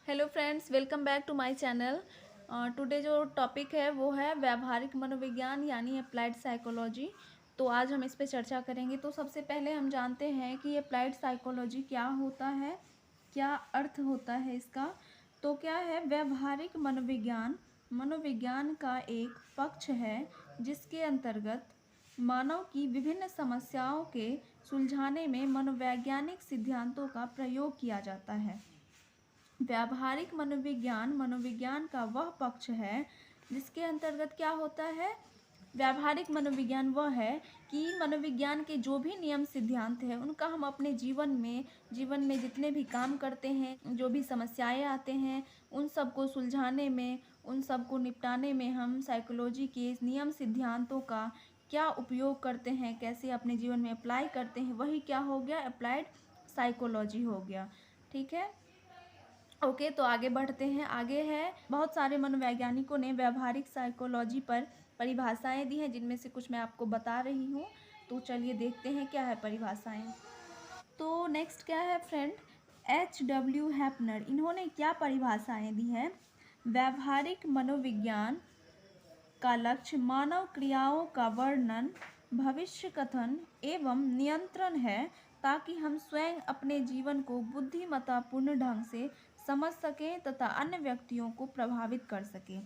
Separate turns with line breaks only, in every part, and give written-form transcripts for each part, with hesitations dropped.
Hello friends, welcome back to my channel. Today जो topic है वो है व्यावहारिक मनोविज्ञान यानी अप्लाइड साइकोलॉजी। तो आज हम इस पे चर्चा करेंगे। तो सबसे पहले हम जानते हैं कि अप्लाइड साइकोलॉजी क्या होता है, क्या अर्थ होता है इसका। तो क्या है व्यावहारिक मनोविज्ञान? मनोविज्ञान का एक पक्ष है जिसके अंतर्गत मानव की विभिन्न समस्याओं के सुलझाने में मनोवैज्ञानिक सिद्धांतों का प्रयोग किया जाता है। व्यावहारिक मनोविज्ञान मनोविज्ञान का वह पक्ष है जिसके अंतर्गत क्या होता है। व्यावहारिक मनोविज्ञान वह है कि मनोविज्ञान के जो भी नियम सिद्धांत है उनका हम अपने जीवन में जितने भी काम करते हैं, जो भी समस्याएं आते हैं, उन सब को सुलझाने में, उन सब को निपटाने में हम साइकोलॉजी के नियम सिद्धांतों का क्या उपयोग करते हैं, कैसे अपने जीवन में अप्लाई करते हैं, वही क्या हो गया, अप्लाइड साइकोलॉजी हो गया। ठीक है, ओके। तो आगे बढ़ते हैं। आगे है, बहुत सारे मनोवैज्ञानिकों ने व्यावहारिक साइकोलॉजी पर परिभाषाएं दी हैं, जिनमें से कुछ मैं आपको बता रही हूँ। तो चलिए देखते हैं क्या है परिभाषाएं। तो नेक्स्ट क्या है फ्रेंड, H.W. हैपनर, इन्होंने क्या परिभाषाएं दी हैं। व्यावहारिक मनोविज्ञान का लक्ष्य मानव क्रियाओं का वर्णन, भविष्य कथन एवं नियंत्रण है, ताकि हम स्वयं अपने जीवन को बुद्धिमत्तापूर्ण ढंग से समझ सकें तथा अन्य व्यक्तियों को प्रभावित कर सकें।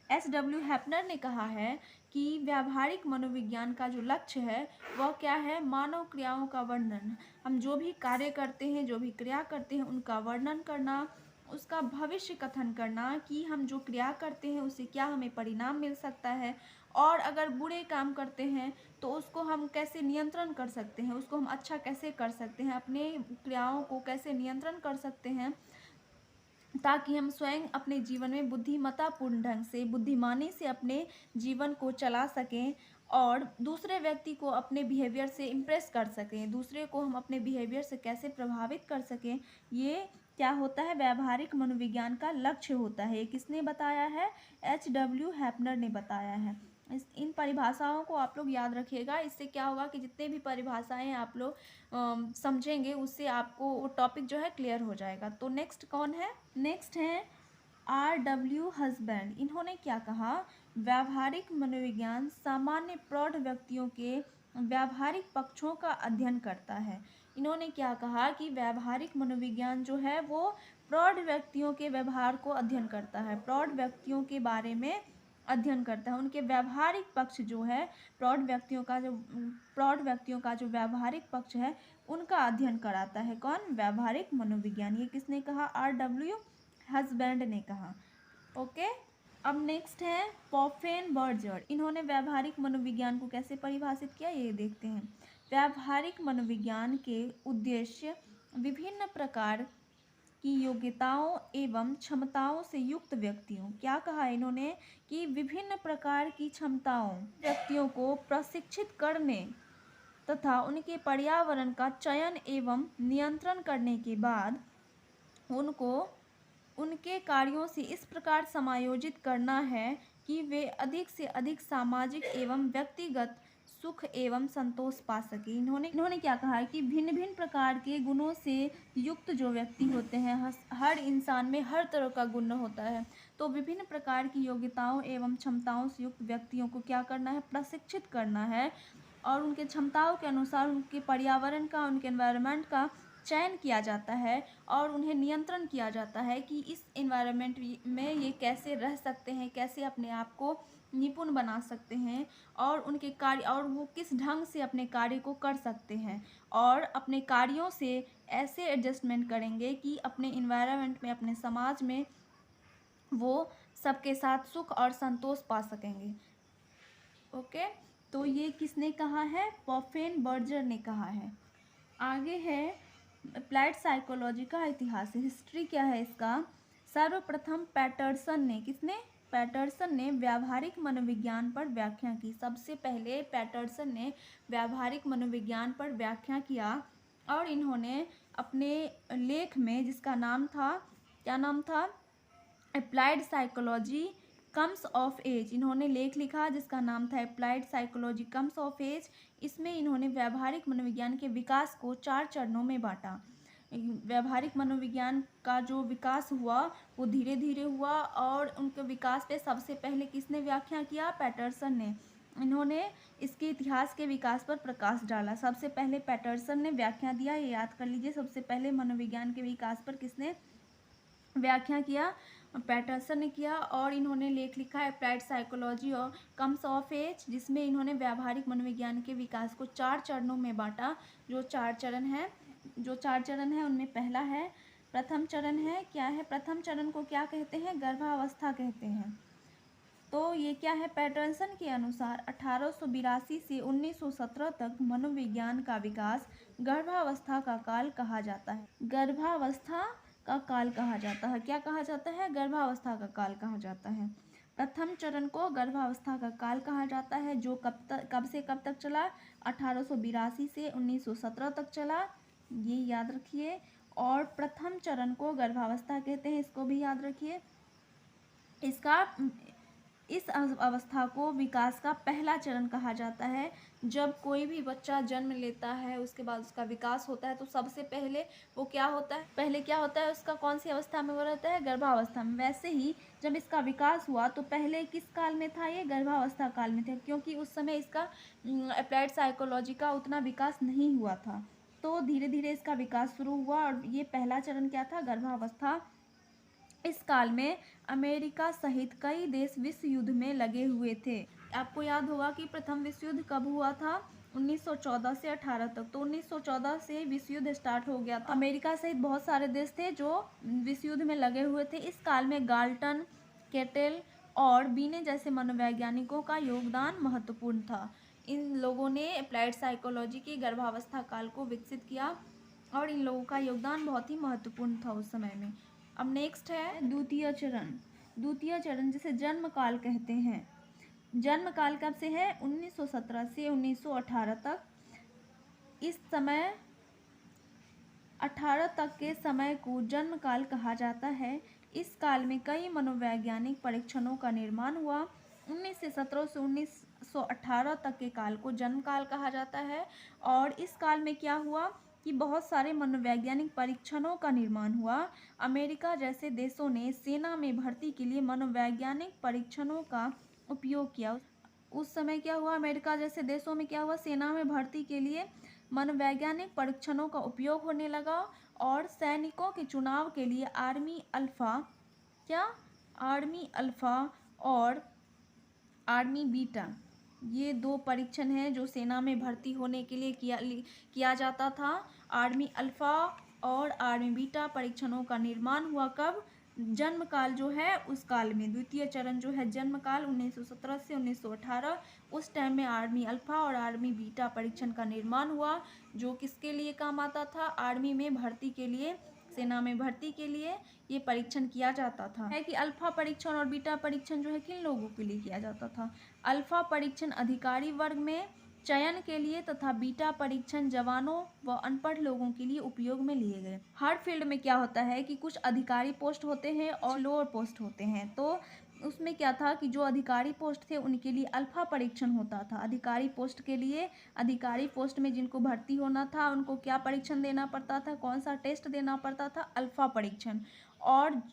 H.W. हैपनर ने कहा है कि व्यावहारिक मनोविज्ञान का जो लक्ष्य है वह क्या है, मानव क्रियाओं का वर्णन। हम जो भी कार्य करते हैं, जो भी क्रिया करते हैं, उनका वर्णन करना, उसका भविष्य कथन करना कि हम जो क्रिया करते हैं उससे क्या हमें परिणाम मिल सकता है, और अगर बुरे काम करते हैं तो उसको हम कैसे नियंत्रण कर सकते हैं, उसको हम अच्छा कैसे कर सकते हैं, अपने क्रियाओं को कैसे नियंत्रण कर सकते हैं, ताकि हम स्वयं अपने जीवन में बुद्धिमत्तापूर्ण ढंग से, बुद्धिमानी से अपने जीवन को चला सकें और दूसरे व्यक्ति को अपने बिहेवियर से इम्प्रेस कर सकें, दूसरे को हम अपने बिहेवियर से कैसे प्रभावित कर सकें। ये क्या होता है, व्यावहारिक मनोविज्ञान का लक्ष्य होता है। किसने बताया है, H.W. हैपनर ने बताया है। इन परिभाषाओं को आप लोग याद रखिएगा। इससे क्या होगा कि जितने भी परिभाषाएं आप लोग समझेंगे उससे आपको वो टॉपिक जो है क्लियर हो जाएगा। तो नेक्स्ट कौन है, नेक्स्ट है R.W. हस्बैंड। इन्होंने क्या कहा, व्यावहारिक मनोविज्ञान सामान्य प्रौढ़ व्यक्तियों के व्यावहारिक पक्षों का अध्ययन करता है। इन्होंने क्या कहा कि व्यावहारिक मनोविज्ञान जो है वो प्रौढ़ व्यक्तियों के व्यवहार को अध्ययन करता है, प्रौढ़ व्यक्तियों के बारे में अध्ययन करता है, उनके व्यावहारिक पक्ष जो है, प्रौढ़ व्यक्तियों का जो व्यावहारिक पक्ष है उनका अध्ययन कराता है। कौन, व्यावहारिक मनोविज्ञान। ये किसने कहा, R.W. हस्बैंड ने कहा। ओके। अब नेक्स्ट है पॉफेन बर्जर। इन्होंने व्यावहारिक मनोविज्ञान को कैसे परिभाषित किया, ये देखते हैं। व्यावहारिक मनोविज्ञान के उद्देश्य विभिन्न प्रकार की योग्यताओं एवं क्षमताओं से युक्त व्यक्तियों, क्या कहा इन्होंने कि विभिन्न प्रकार की क्षमताओं व्यक्तियों को प्रशिक्षित करने तथा उनके पर्यावरण का चयन एवं नियंत्रण करने के बाद उनको उनके कार्यों से इस प्रकार समायोजित करना है कि वे अधिक से अधिक सामाजिक एवं व्यक्तिगत सुख एवं संतोष पा सके। इन्होंने क्या कहा है कि भिन्न भिन्न प्रकार के गुणों से युक्त जो व्यक्ति होते हैं, हर इंसान में हर तरह का गुण होता है, तो विभिन्न प्रकार की योग्यताओं एवं क्षमताओं से युक्त व्यक्तियों को क्या करना है, प्रशिक्षित करना है, और उनके क्षमताओं के अनुसार उनके पर्यावरण का, उनके एनवायरनमेंट का चयन किया जाता है और उन्हें नियंत्रण किया जाता है कि इस एनवायरनमेंट में ये कैसे रह सकते हैं, कैसे अपने आप को निपुण बना सकते हैं, और उनके कार्य, और वो किस ढंग से अपने कार्य को कर सकते हैं, और अपने कार्यों से ऐसे एडजस्टमेंट करेंगे कि अपने इन्वायरमेंट में, अपने समाज में वो सबके साथ सुख और संतोष पा सकेंगे। ओके। तो ये किसने कहा है, पॉफेन बर्जर ने कहा है। आगे है अप्लाइड साइकोलॉजी का इतिहास, हिस्ट्री क्या है इसका। सर्वप्रथम पैटरसन ने, किसने, पैटरसन ने व्यावहारिक मनोविज्ञान पर व्याख्या की। सबसे पहले पैटरसन ने व्यावहारिक मनोविज्ञान पर व्याख्या किया, और इन्होंने अपने लेख में, जिसका नाम था, क्या नाम था, applied psychology comes of age, इन्होंने लेख लिखा जिसका नाम था applied psychology comes of age. इसमें इन्होंने व्यावहारिक मनोविज्ञान के विकास को 4 चरणों में बांटा। व्यावहारिक मनोविज्ञान का जो विकास हुआ वो धीरे धीरे हुआ, और उनके विकास पे सबसे पहले किसने व्याख्या किया? पैटरसन ने। इन्होंने इसके इतिहास के विकास पर प्रकाश डाला। सबसे पहले पैटरसन ने व्याख्या दिया, ये याद कर लीजिए। सबसे पहले मनोविज्ञान के विकास पर किसने व्याख्या किया? पैटरसन ने किया। और इन्होंने लेख लिखा है अप्लाइड साइकोलॉजी और कम्स ऑफ एज, जिसमें इन्होंने व्यावहारिक मनोविज्ञान के विकास को 4 चरणों में बांटा। जो 4 चरण है उनमें पहला है, प्रथम चरण है। क्या है प्रथम चरण को? क्या कहते हैं? गर्भावस्था कहते हैं। तो ये क्या है? पैटरसन के अनुसार 1882 से 1917 तक मनोविज्ञान का विकास गर्भावस्था का काल कहा जाता है। गर्भावस्था का काल कहा जाता है। क्या कहा जाता है? गर्भावस्था का काल कहा जाता है। प्रथम चरण को गर्भावस्था का काल कहा जाता है, जो कब से कब तक चला? 1882 से 1917 तक चला, ये याद रखिए। और प्रथम चरण को गर्भावस्था कहते हैं, इसको भी याद रखिए। इस अवस्था को विकास का पहला चरण कहा जाता है। जब कोई भी बच्चा जन्म लेता है, उसके बाद उसका विकास होता है, तो सबसे पहले वो क्या होता है? पहले क्या होता है उसका? कौन सी अवस्था में वो रहता है? गर्भावस्था में। वैसे ही जब इसका विकास हुआ तो पहले किस काल में था? ये गर्भावस्था काल में था, क्योंकि उस समय इसका अप्लाइड साइकोलॉजी का उतना विकास नहीं हुआ था। तो धीरे धीरे इसका विकास शुरू हुआ, और ये पहला चरण क्या था? गर्भावस्था। इस काल में अमेरिका सहित कई देश विश्व युद्ध में लगे हुए थे। आपको याद होगा कि प्रथम विश्व युद्ध कब हुआ था? 1914 से 18 तक। तो 1914 से विश्व युद्ध स्टार्ट हो गया था। अमेरिका सहित बहुत सारे देश थे जो विश्व युद्ध में लगे हुए थे। इस काल में गाल्टन, केटेल और बीने जैसे मनोवैज्ञानिकों का योगदान महत्वपूर्ण था। इन लोगों ने अप्लाइड साइकोलॉजी के गर्भावस्था काल को विकसित किया, और इन लोगों का योगदान बहुत ही महत्वपूर्ण था उस समय में। अब नेक्स्ट है द्वितीय चरण। द्वितीय चरण जिसे जन्म काल कहते हैं। जन्म काल कब से है? 1917 से 1918 तक। इस समय 18 तक के समय को जन्म काल कहा जाता है। इस काल में कई मनोवैज्ञानिक परीक्षणों का निर्माण हुआ। 1917 से 1918 तक के काल को जन्म काल कहा जाता है। और इस काल में क्या हुआ कि बहुत सारे मनोवैज्ञानिक परीक्षणों का निर्माण हुआ। अमेरिका जैसे देशों ने सेना में भर्ती के लिए मनोवैज्ञानिक परीक्षणों का उपयोग किया। उस समय क्या हुआ? अमेरिका जैसे देशों में क्या हुआ? सेना में भर्ती के लिए मनोवैज्ञानिक परीक्षणों का उपयोग होने लगा। और सैनिकों के चुनाव के लिए आर्मी अल्फा और आर्मी बीटा, ये 2 परीक्षण हैं जो सेना में भर्ती होने के लिए किया जाता था। आर्मी अल्फा और आर्मी बीटा परीक्षणों का निर्माण हुआ कब? जन्म काल जो है उस काल में। द्वितीय चरण जो है जन्म काल 1917 से 1918, उस टाइम में आर्मी अल्फा और आर्मी बीटा परीक्षण का निर्माण हुआ, जो किसके लिए काम आता था? आर्मी में भर्ती के लिए, सेना में भर्ती के लिए ये परीक्षण किया जाता था। है कि अल्फा परीक्षण और बीटा परीक्षण जो है किन लोगों के लिए किया जाता था? अल्फा परीक्षण अधिकारी वर्ग में चयन के लिए तथा बीटा परीक्षण जवानों व अनपढ़ लोगों के लिए उपयोग में लिए गए। हर फील्ड में क्या होता है कि कुछ अधिकारी पोस्ट होते हैं और लोअर पोस्ट होते हैं। तो उसमें क्या था कि जो अधिकारी पोस्ट थे उनके लिए अल्फा परीक्षण होता था। अधिकारी पोस्ट के लिए, अधिकारी पोस्ट में जिनको भर्ती होना था उनको क्या परीक्षण देना पड़ता था? कौन सा टेस्ट देना पड़ता था? अल्फा परीक्षण। और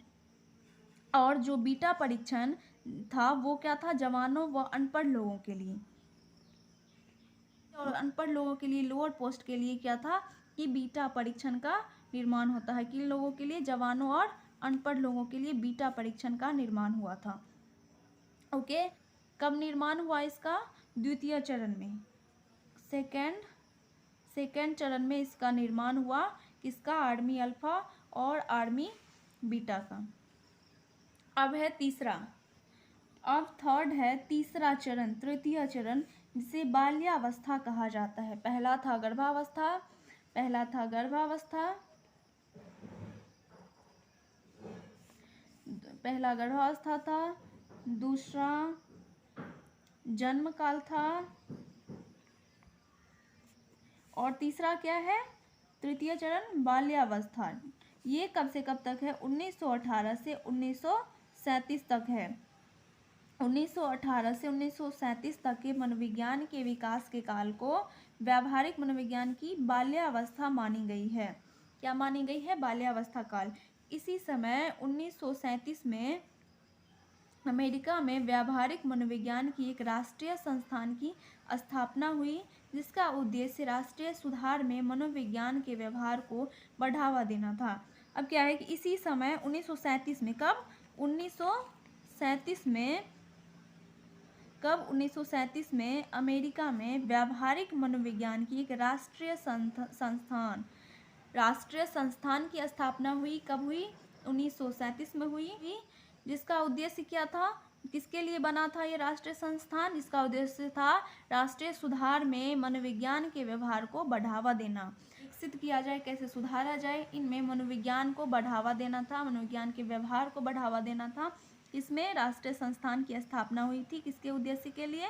जो बीटा परीक्षण था वो क्या था? जवानों व अनपढ़ लोगों के लिए। और अनपढ़ लोगों के लिए, लोअर पोस्ट के लिए क्या था कि बीटा परीक्षण का निर्माण होता है। किन लोगों के लिए? जवानों और अनपढ़ लोगों के लिए बीटा परीक्षण का निर्माण हुआ था। ओके, कब निर्माण हुआ इसका? द्वितीय चरण में। सेकेंड चरण में इसका निर्माण हुआ। किसका? आर्मी अल्फा और आर्मी बीटा का। अब है तीसरा। अब थर्ड है तीसरा चरण, तृतीय चरण, जिसे बाल्यावस्था कहा जाता है। पहला था गर्भावस्था था। दूसरा जन्म काल था, और तीसरा क्या है? तृतीय चरण बाल्यावस्था। ये कब से कब तक है? 1918 से 1937 तक है। 1918 से 1937 तक के मनोविज्ञान के विकास के काल को व्यावहारिक मनोविज्ञान की बाल्यावस्था मानी गई है। क्या मानी गई है? बाल्यावस्था काल। इसी समय 1937 में अमेरिका में व्यावहारिक मनोविज्ञान की एक राष्ट्रीय संस्थान की स्थापना हुई, जिसका उद्देश्य राष्ट्रीय सुधार में मनोविज्ञान के व्यवहार को बढ़ावा देना था। अब क्या है कि इसी समय 1937 में, कब 1937 में, कब 1937 में अमेरिका में व्यावहारिक मनोविज्ञान की एक राष्ट्रीय संस्थान की स्थापना हुई। कब हुई? 1937 में हुई, जिसका उद्देश्य क्या था? किसके लिए बना था ये राष्ट्रीय संस्थान? इसका उद्देश्य था राष्ट्रीय सुधार में मनोविज्ञान के व्यवहार को बढ़ावा देना, विकसित किया जाए, कैसे सुधारा जाए, इनमें मनोविज्ञान को बढ़ावा देना था, मनोविज्ञान के व्यवहार को बढ़ावा देना था। इसमें राष्ट्रीय संस्थान की स्थापना हुई थी, किसके उद्देश्य के लिए?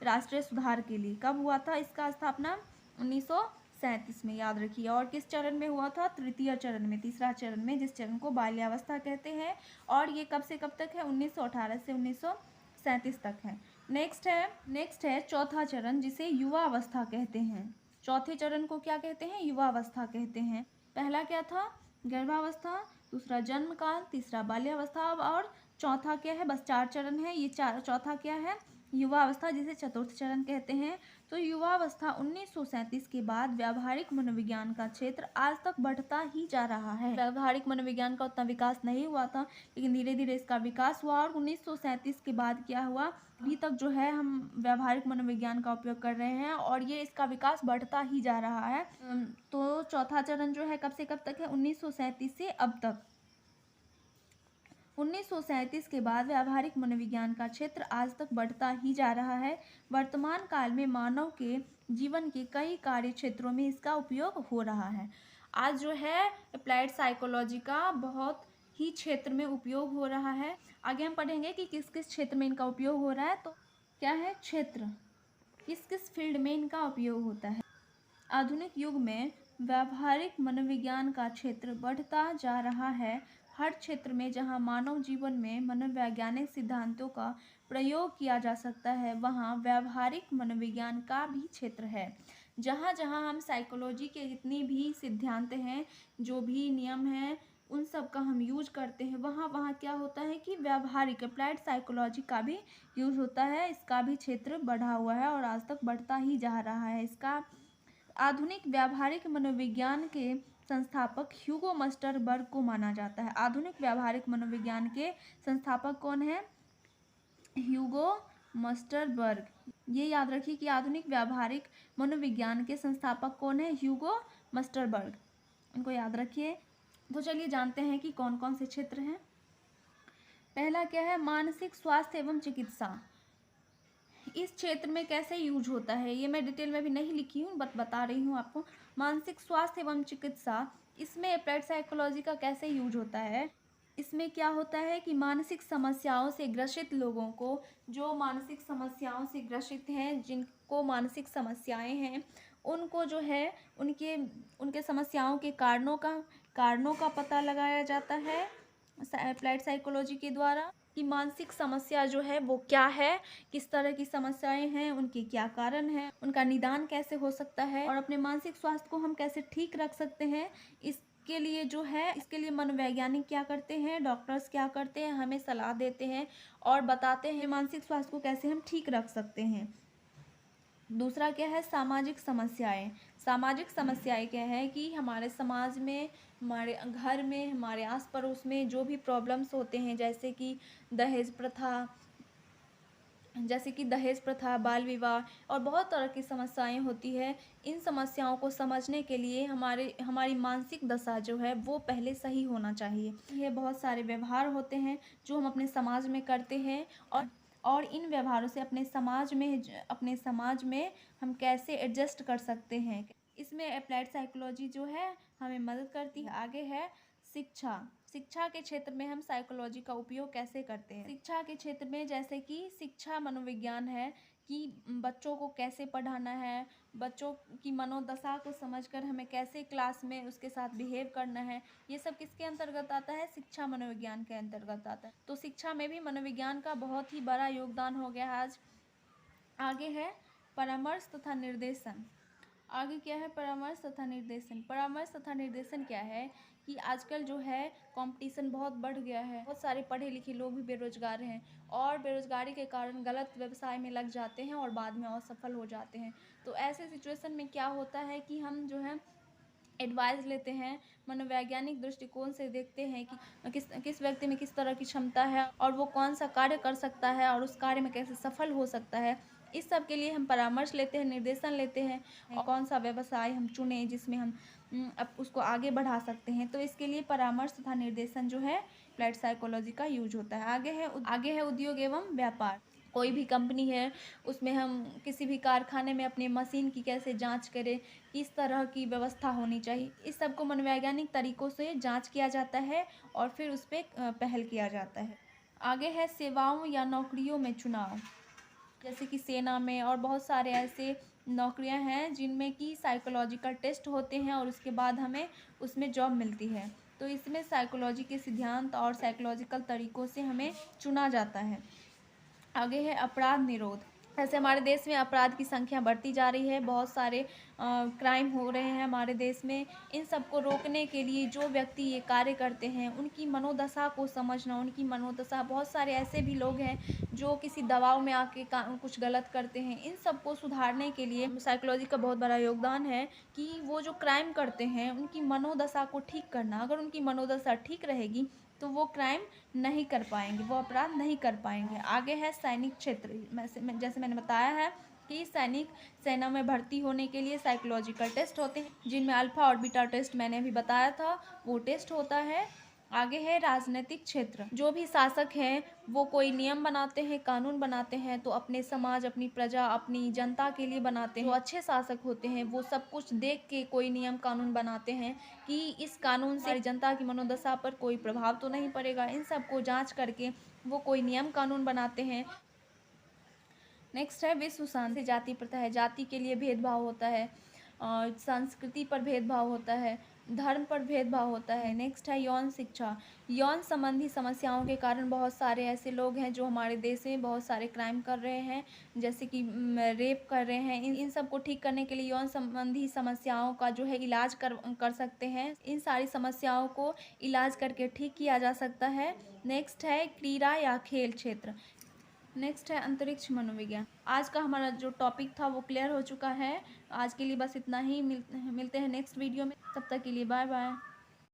राष्ट्रीय सुधार के लिए। कब हुआ था इसका स्थापना? 1937 में, याद रखिए। और किस चरण में हुआ था? तृतीय चरण में, तीसरा चरण में, जिस चरण को बाल्यावस्था कहते हैं। और ये कब से कब तक है? 1918 से 1937 तक है। नेक्स्ट है चौथा चरण, जिसे युवा अवस्था कहते हैं। चौथे चरण को क्या कहते हैं? युवा अवस्था कहते हैं। पहला क्या था? गर्भावस्था, दूसरा जन्म काल, तीसरा बाल्यावस्था, और चौथा क्या है? बस 4 चरण है ये। चौथा क्या है? युवा अवस्था, जिसे चतुर्थ चरण कहते हैं। तो युवा अवस्था 1937 के बाद व्यावहारिक मनोविज्ञान का क्षेत्र आज तक बढ़ता ही जा रहा है। व्यावहारिक मनोविज्ञान का उतना विकास नहीं हुआ था, लेकिन धीरे धीरे इसका विकास हुआ। और 1937 के बाद क्या हुआ? अभी तक जो है हम व्यावहारिक मनोविज्ञान का उपयोग कर रहे हैं, और ये इसका विकास बढ़ता ही जा रहा है। तो चौथा चरण जो है कब से कब तक है? 1937 से अब तक। 1937 के बाद व्यावहारिक मनोविज्ञान का क्षेत्र आज तक बढ़ता ही जा रहा है। वर्तमान काल में मानव के जीवन के कई कार्य क्षेत्रों में इसका उपयोग हो रहा है। आज जो है अप्लाइड साइकोलॉजी का बहुत ही क्षेत्र में उपयोग हो रहा है। आगे हम पढ़ेंगे कि किस किस क्षेत्र में इनका उपयोग हो रहा है। तो क्या है क्षेत्र? किस किस फील्ड में इनका उपयोग होता है। आधुनिक युग में व्यावहारिक मनोविज्ञान का क्षेत्र बढ़ता जा रहा है। हर क्षेत्र में जहां मानव जीवन में मनोवैज्ञानिक सिद्धांतों का प्रयोग किया जा सकता है, वहां व्यावहारिक मनोविज्ञान का भी क्षेत्र है। जहां जहां हम साइकोलॉजी के जितनी भी सिद्धांत हैं, जो भी नियम हैं, उन सब का हम यूज करते हैं, वहाँ वहाँ क्या होता है कि व्यावहारिक अप्लाइड साइकोलॉजी का भी यूज होता है। इसका भी क्षेत्र बढ़ा हुआ है और आज तक बढ़ता ही जा रहा है। इसका आधुनिक व्यावहारिक मनोविज्ञान के संस्थापक ह्यूगो मस्टरबर्ग को माना जाता है। आधुनिक व्यावहारिक मनोविज्ञान के संस्थापक कौन है? ह्यूगो मस्टरबर्ग। ये याद रखिए कि आधुनिक व्यावहारिक मनोविज्ञान के संस्थापक कौन है? ह्यूगो मस्टरबर्ग। इनको याद रखिए। तो चलिए जानते हैं कि कौन कौन से क्षेत्र हैं। पहला क्या है? मानसिक स्वास्थ्य एवं चिकित्सा। इस क्षेत्र में कैसे यूज होता है ये मैं डिटेल में भी नहीं लिखी हूँ, बट बता रही हूँ आपको। मानसिक स्वास्थ्य एवं चिकित्सा, इसमें अप्लाइड साइकोलॉजी का कैसे यूज होता है। इसमें क्या होता है कि मानसिक समस्याओं से ग्रसित लोगों को, जो मानसिक समस्याओं से ग्रसित हैं, जिनको मानसिक समस्याएं हैं, उनको जो है उनके समस्याओं के कारणों का पता लगाया जाता है अप्लाइड साइकोलॉजी के द्वारा, कि मानसिक समस्या जो है वो क्या है, किस तरह की समस्याएं हैं, उनके क्या कारण हैं, उनका निदान कैसे हो सकता है, और अपने मानसिक स्वास्थ्य को हम कैसे ठीक रख सकते हैं। इसके लिए मनोवैज्ञानिक क्या करते हैं, डॉक्टर्स क्या करते हैं, हमें सलाह देते हैं और बताते हैं मानसिक स्वास्थ्य को कैसे हम ठीक रख सकते हैं। दूसरा क्या है? सामाजिक समस्याएं। सामाजिक समस्याएं क्या है कि हमारे समाज में, हमारे घर में, हमारे आस पड़ोस में जो भी प्रॉब्लम्स होते हैं, जैसे कि दहेज प्रथा, बाल विवाह और बहुत तरह की समस्याएं होती है। इन समस्याओं को समझने के लिए हमारी मानसिक दशा जो है वो पहले सही होना चाहिए। ये बहुत सारे व्यवहार होते हैं जो हम अपने समाज में करते हैं, और इन व्यवहारों से अपने समाज में हम कैसे एडजस्ट कर सकते हैं। इसमें अप्लाइड साइकोलॉजी जो है हमें मदद करती है। आगे है शिक्षा के क्षेत्र में हम साइकोलॉजी का उपयोग कैसे करते हैं। शिक्षा के क्षेत्र में जैसे कि शिक्षा मनोविज्ञान है कि बच्चों को कैसे पढ़ाना है, बच्चों की मनोदशा को समझकर हमें कैसे क्लास में उसके साथ बिहेव करना है। ये सब किसके अंतर्गत आता है? शिक्षा मनोविज्ञान के अंतर्गत आता है। तो शिक्षा में भी मनोविज्ञान का बहुत ही बड़ा योगदान हो गया है आज। आगे है परामर्श तथा निर्देशन। आगे क्या है, परामर्श तथा निर्देशन। परामर्श तथा निर्देशन क्या है कि आजकल जो है कंपटीशन बहुत बढ़ गया है, बहुत सारे पढ़े लिखे लोग भी बेरोजगार हैं और बेरोजगारी के कारण गलत व्यवसाय में लग जाते हैं और बाद में असफल हो जाते हैं। तो ऐसे सिचुएशन में क्या होता है कि हम जो है एडवाइस लेते हैं, मनोवैज्ञानिक दृष्टिकोण से देखते हैं कि किस किस व्यक्ति में किस तरह की क्षमता है और वो कौन सा कार्य कर सकता है और उस कार्य में कैसे सफल हो सकता है। इस सब के लिए हम परामर्श लेते हैं, निर्देशन लेते हैं और कौन सा व्यवसाय हम चुनें जिसमें हम अब उसको आगे बढ़ा सकते हैं। तो इसके लिए परामर्श तथा निर्देशन जो है अप्लाइड साइकोलॉजी का यूज होता है। आगे है उद्योग एवं व्यापार। कोई भी कंपनी है उसमें हम किसी भी कारखाने में अपने मशीन की कैसे जांच करें, किस तरह की व्यवस्था होनी चाहिए, इस सब को मनोवैज्ञानिक तरीकों से जांच किया जाता है और फिर उस पर पहल किया जाता है। आगे है सेवाओं या नौकरियों में चुनाव। जैसे कि सेना में और बहुत सारे ऐसे नौकरियां हैं जिनमें कि साइकोलॉजिकल टेस्ट होते हैं और उसके बाद हमें उसमें जॉब मिलती है। तो इसमें साइकोलॉजी के सिद्धांत और साइकोलॉजिकल तरीकों से हमें चुना जाता है। आगे है अपराध निरोध। ऐसे हमारे देश में अपराध की संख्या बढ़ती जा रही है, बहुत सारे क्राइम हो रहे हैं हमारे देश में। इन सब को रोकने के लिए जो व्यक्ति ये कार्य करते हैं उनकी मनोदशा को समझना, उनकी मनोदशा, बहुत सारे ऐसे भी लोग हैं जो किसी दबाव में आके कुछ गलत करते हैं। इन सब को सुधारने के लिए साइकोलॉजी का बहुत बड़ा योगदान है कि वो जो क्राइम करते हैं उनकी मनोदशा को ठीक करना। अगर उनकी मनोदशा ठीक रहेगी तो वो क्राइम नहीं कर पाएंगे, वो अपराध नहीं कर पाएंगे। आगे है सैनिक क्षेत्र। जैसे मैंने बताया है कि सेना में भर्ती होने के लिए साइकोलॉजिकल टेस्ट होते हैं जिनमें अल्फा और बीटा टेस्ट मैंने अभी बताया था, वो टेस्ट होता है। आगे है राजनीतिक क्षेत्र। जो भी शासक हैं वो कोई नियम बनाते हैं, कानून बनाते हैं तो अपने समाज, अपनी प्रजा, अपनी जनता के लिए बनाते हैं। जो अच्छे शासक होते हैं वो सब कुछ देख के कोई नियम कानून बनाते हैं कि इस कानून से जनता की मनोदशा पर कोई प्रभाव तो नहीं पड़ेगा। इन सब को जांच करके वो कोई नियम कानून बनाते हैं। नेक्स्ट है विश्व शांति। जाति प्रथा है, जाति के लिए भेदभाव होता है, संस्कृति पर भेदभाव होता है, धर्म पर भेदभाव होता है। नेक्स्ट है यौन शिक्षा। यौन संबंधी समस्याओं के कारण बहुत सारे ऐसे लोग हैं जो हमारे देश में बहुत सारे क्राइम कर रहे हैं, जैसे कि रेप कर रहे हैं। इन सब को ठीक करने के लिए यौन संबंधी समस्याओं का जो है इलाज कर सकते हैं। इन सारी समस्याओं को इलाज करके ठीक किया जा सकता है। नेक्स्ट है क्रीड़ा या खेल क्षेत्र। नेक्स्ट है अंतरिक्ष मनोविज्ञान। आज का हमारा जो टॉपिक था वो क्लियर हो चुका है। आज के लिए बस इतना ही। मिलते हैं नेक्स्ट वीडियो में। तब तक के लिए बाय बाय।